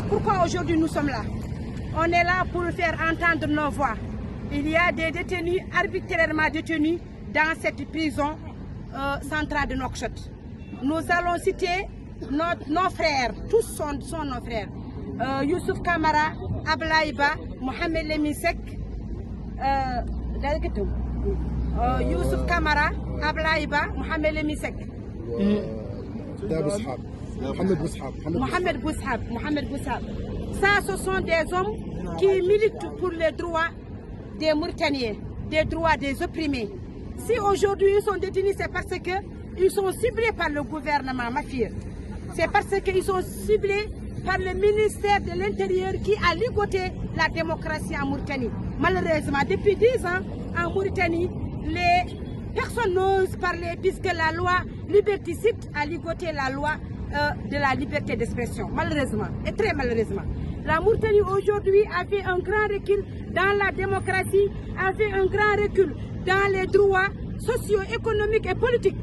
pourquoi aujourd'hui nous sommes là? On est là pour faire entendre nos voix. Il y a des détenus arbitrairement détenus dans cette prison centrale de Nouakchott. Nous allons citer nos frères, tous sont nos frères. Youssouf Kamara, Ablaïba, Mohamed Lemisek, Youssouf Kamara, Ablaïba, Mohamed Lemisek. Mohamed Boushab. Ça, ce sont des hommes qui militent pour les droits des Mauritaniens, des droits des opprimés. Si aujourd'hui ils sont détenus, c'est parce qu'ils sont ciblés par le gouvernement mafieux. C'est parce qu'ils sont ciblés par le ministère de l'Intérieur qui a ligoté la démocratie en Mauritanie. Malheureusement, depuis 10 ans, en Mauritanie, les personnes n'osent parler puisque la loi liberticide a ligoté la loi de la liberté d'expression. Malheureusement, et très malheureusement. La Mauritanie aujourd'hui a fait un grand recul dans la démocratie, a fait un grand recul dans les droits socio-économiques et politiques.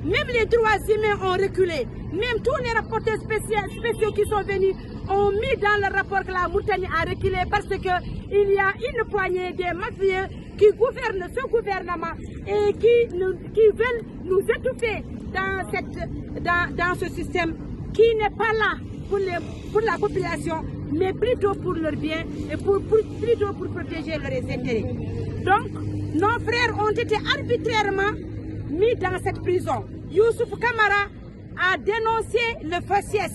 Même les droits humains ont reculé. Même tous les rapporteurs spéciaux qui sont venus ont mis dans le rapport que la Mauritanie a reculé parce qu'il y a une poignée de mafieux qui gouvernent ce gouvernement et qui veulent nous étouffer dans ce système qui n'est pas là pour la population, mais plutôt pour leur bien et plutôt pour protéger leurs intérêts. Donc, nos frères ont été arbitrairement mis dans cette prison. Youssouf Kamara a dénoncé le faciès.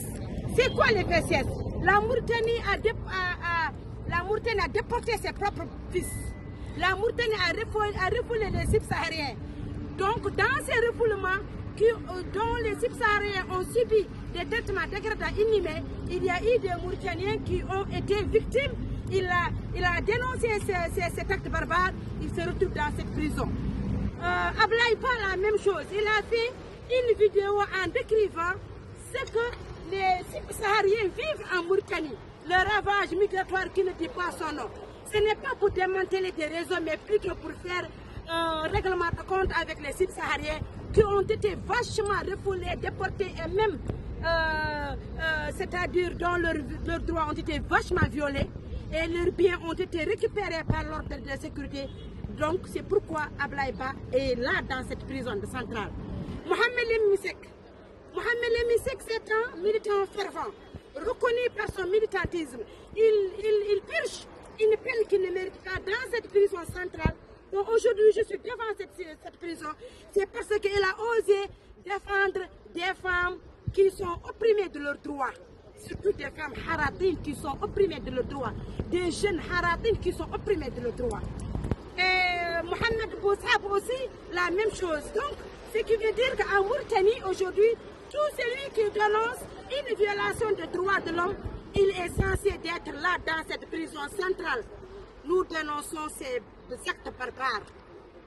C'est quoi le faciès? La Mauritanie a déporté ses propres fils. La Mauritanie a refoulé les subsahariens. Donc, dans ces refoulements, dont les subsahariens ont subi des traitements dégradants inhumains, il y a eu des Mauritaniens qui ont été victimes. Il a dénoncé cet acte barbare, il se retrouve dans cette prison. Ablaï pas la même chose, il a fait une vidéo en décrivant ce que les subsahariens vivent en Mauritanie, le ravage migratoire qui ne dit pas son nom. Ce n'est pas pour démanteler des réseaux, mais plutôt pour faire un règlement de compte avec les subsahariens qui ont été vachement refoulés, déportés et même, c'est-à-dire dont leurs droits ont été vachement violés et leurs biens ont été récupérés par l'ordre de sécurité. Donc c'est pourquoi Ablaïba est là dans cette prison de centrale. Mohamed Lemisek, c'est un militant fervent, reconnu par son militantisme. Il purge une peine qu'il ne mérite pas dans cette prison centrale. Donc aujourd'hui, je suis devant cette prison, c'est parce qu'il a osé défendre des femmes qui sont opprimées de leurs droits. Surtout des femmes haratines qui sont opprimées de leurs droits. Des jeunes haratines qui sont opprimées de leurs droits. Et Mohamed Boushab aussi, la même chose. Donc, ce qui veut dire qu'en Mauritanie, aujourd'hui, tout celui qui dénonce une violation des droits de l'homme, il est censé être là dans cette prison centrale. Nous dénonçons ces actes barbares.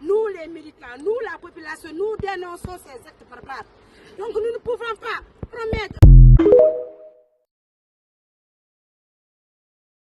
Nous les militants, nous la population, nous dénonçons ces actes barbares. Donc nous ne pouvons pas promettre...